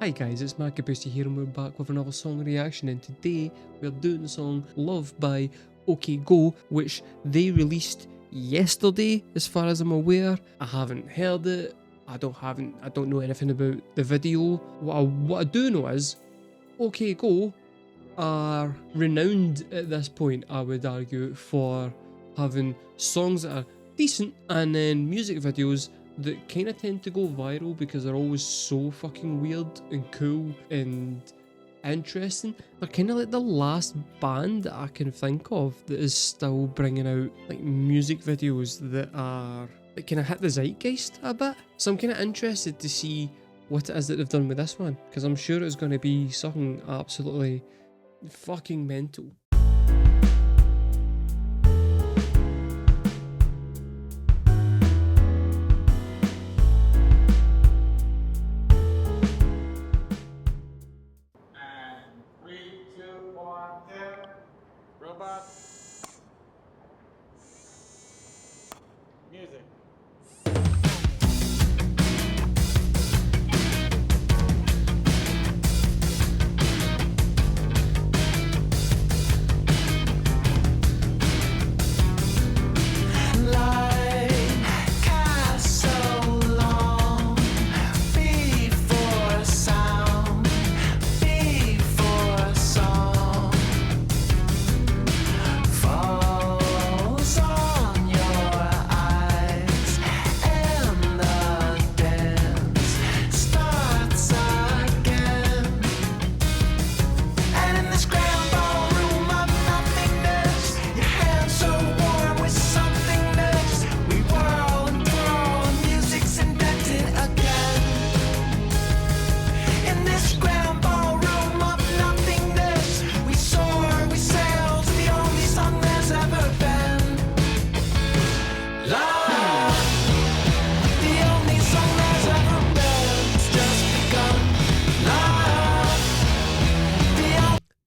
Hi guys, it's MARKABUSI here and we're back with another song reaction, and today we're doing the song Love by OK Go, which they released yesterday as far as I'm aware. I haven't heard it, I don't know anything about the video. What I do know is OK Go are renowned at this point, I would argue, for having songs that are decent and then music videos that kind of tend to go viral because they're always so fucking weird and cool and interesting. They're kind of like the last band that I can think of that is still bringing out like music videos that are like kind of hit the zeitgeist a bit. So I'm kind of interested to see what it is that they've done with this one, because I'm sure it's going to be something absolutely fucking mental. Robot. Music.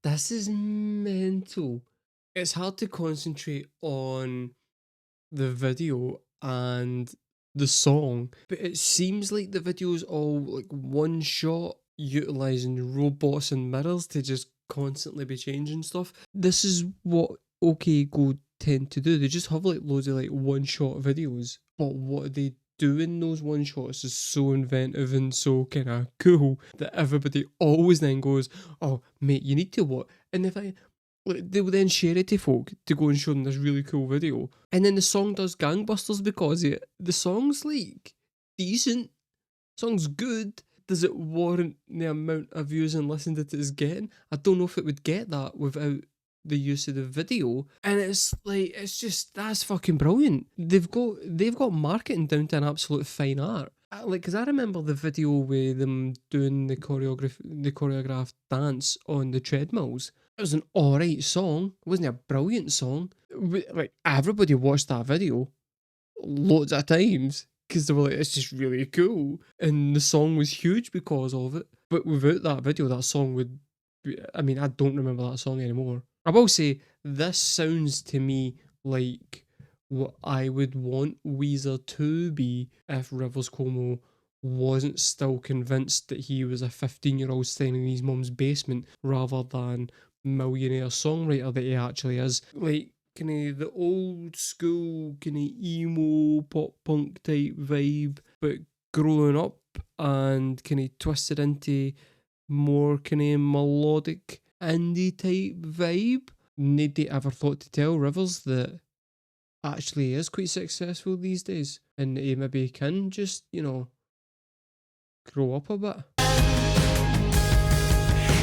This is mental. It's hard to concentrate on the video and the song, but it seems like the video is all like one shot, utilizing robots and mirrors to just constantly be changing stuff. This is what OK Go tend to do. They just have like loads of like one shot videos, but what they do in those one shots is so inventive and so kind of cool that everybody always then goes, "Oh mate, you need to what?" And if I they will then share it to folk to go and show them this really cool video, and then the song does gangbusters because of it. The song's like decent, song's good. Does it warrant the amount of views and listens that it is getting? I don't know if it would get that without the use of the video. And it's like, it's just, that's fucking brilliant. They've got marketing down to an absolute fine art. Like, because I remember the video with them doing the choreographed dance on the treadmills. It was an alright song. It wasn't a brilliant song. Like, everybody watched that video loads of times because they were like, it's just really cool. And the song was huge because of it. But without that video, that song would be, I mean, I don't remember that song anymore. I will say, this sounds to me like what I would want Weezer to be if Rivers Cuomo wasn't still convinced that he was a 15-year-old staying in his mum's basement rather than millionaire songwriter that he actually is. Like, kind of the old school, kind of emo, pop punk type vibe, but growing up and kind of twisted into more kind of melodic indie type vibe. Nobody ever thought to tell Rivers that actually is quite successful these days, and he maybe can just, you know, grow up a bit.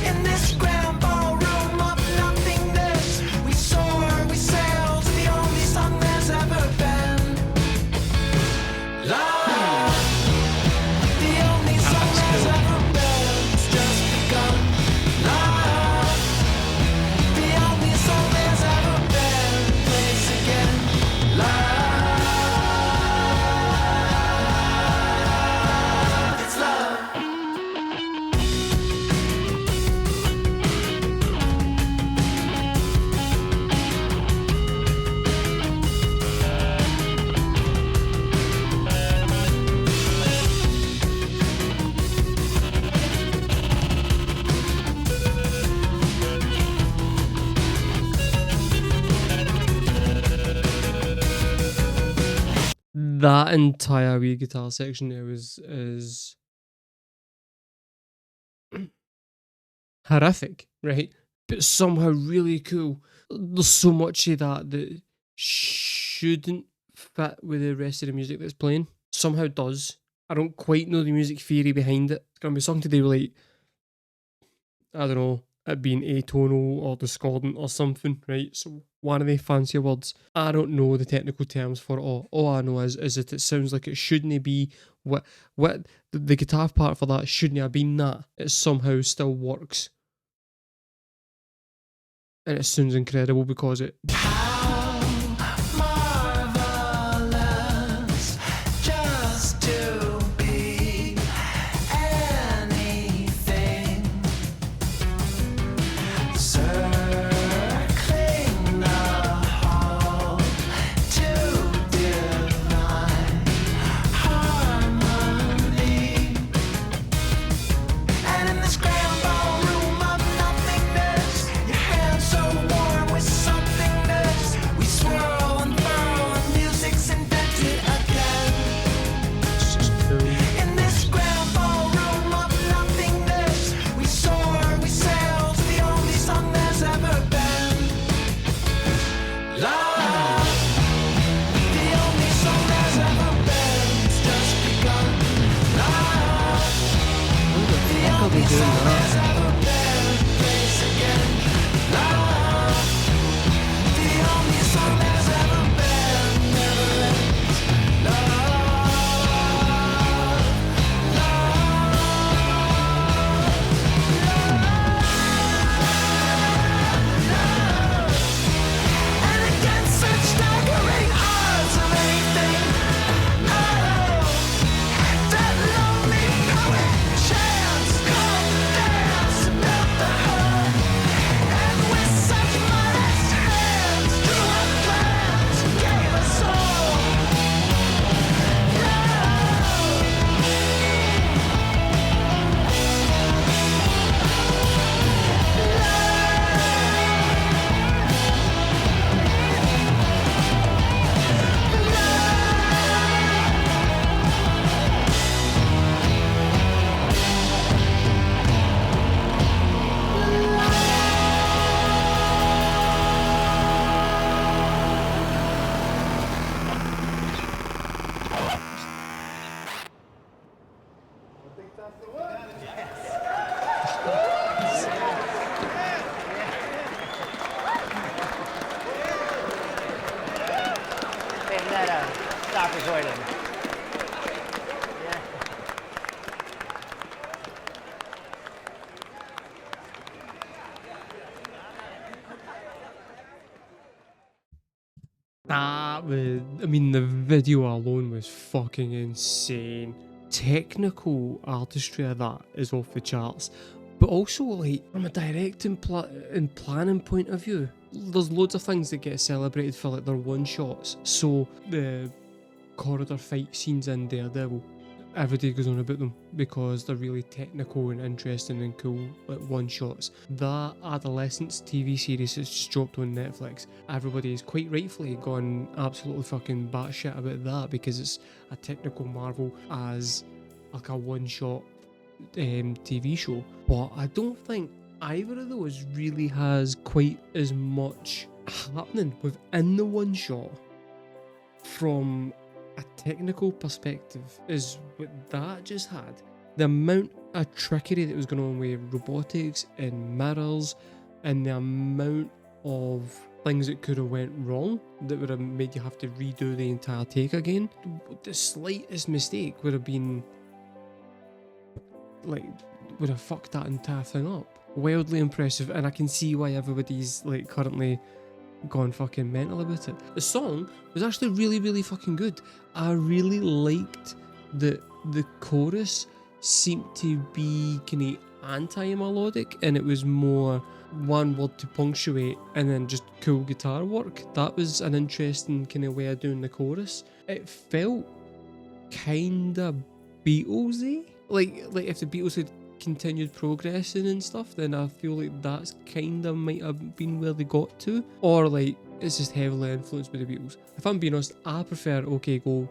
In this grand ballroom of nothingness, we soar, we sail to the only song there's ever been. Love, the only song there's ever been. It's just begun. Love, the only song there's ever been. Place again. Love, it's love. that entire wee guitar section there is horrific, right? But somehow really cool. There's so much of that that shouldn't fit with the rest of the music that's playing. Somehow does. I don't quite know the music theory behind it. It's gonna be something to do with, like, I don't know, it being atonal or discordant or something, right? So one of the fancier words. I don't know the technical terms for it all. All I know is that it sounds like it shouldn't be what the guitar part for that shouldn't have been that. It somehow still works. And it sounds incredible because it How marvelous just to be anything, circling the hall to divine harmony. And in this grand ballroom of nothingness, your hands so warm with somethingness, we swirl and furl and music's invented again. it's just cool. In this grand ballroom of nothingness, we soar, we sail to the only song there's ever been. Love, the only song there's ever been. It's just begun. Love, How the fuck are they doing that? there's ever been. Place again. Love, the only song there's ever been. Never ends. And against such staggering odds of anything, oh, that lonely poet chance called the dance built the hood, and with such modest hands drew up plans, gave us all Hey, Netta, stop recording. That was, I mean, the video alone was fucking insane. Technical artistry of that is off the charts. But also, like, from a directing and planning point of view, there's loads of things that get celebrated for, like, their one-shots. So, the corridor fight scenes in Daredevil, everybody goes on about them because they're really technical and interesting and cool, like, one-shots. That Adolescence TV series that's just dropped on Netflix, everybody is quite rightfully gone absolutely fucking batshit about that because it's a technical marvel as, like, a one-shot TV show. But I don't think either of those really has quite as much happening within the one shot from a technical perspective as what that just had. The amount of trickery that was going on with robotics and mirrors and the amount of things that could have went wrong that would have made you have to redo the entire take again. The slightest mistake would have been, like, would have fucked that entire thing up. Wildly impressive, and I can see why everybody's, like, currently gone fucking mental about it. The song was actually really, really fucking good. I really liked that the chorus seemed to be kind of anti-melodic, and it was more one word to punctuate and then just cool guitar work. That was an interesting kind of way of doing the chorus. It felt kinda Beatlesy. Like if the Beatles had continued progressing and stuff, then I feel like that's kinda might have been where they got to. Or like it's just heavily influenced by the Beatles. If I'm being honest, I prefer OK Go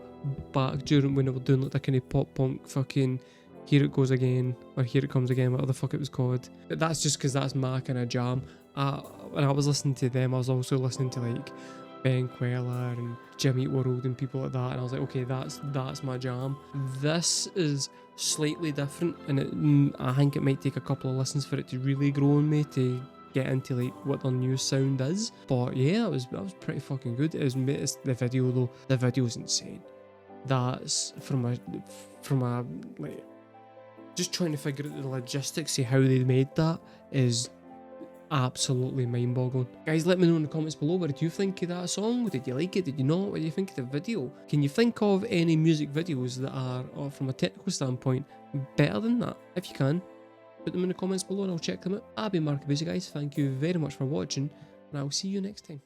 back during when they were doing like the kind of pop punk fucking Here It Goes Again, or Here It Comes Again, whatever the fuck it was called. But that's just because that's my kind of jam. When I was listening to them, I was also listening to like Ben Queller and Jimmy Eat World and people like that, and I was like, okay, that's my jam. This is slightly different, and I think it might take a couple of listens for it to really grow on me to get into like what their new sound is. But yeah, that was pretty fucking good. It's the video though. The video's insane. That's from a like, just trying to figure out the logistics of how they made that is absolutely mind-boggling. Guys, let me know in the comments below, what did you think of that song? Did you like it? Did you not? What do you think of the video? Can you think of any music videos that are, or from a technical standpoint, better than that? If you can, put them in the comments below and I'll check them out. I've been MARKABUSI, guys. Thank you very much for watching, and I'll see you next time.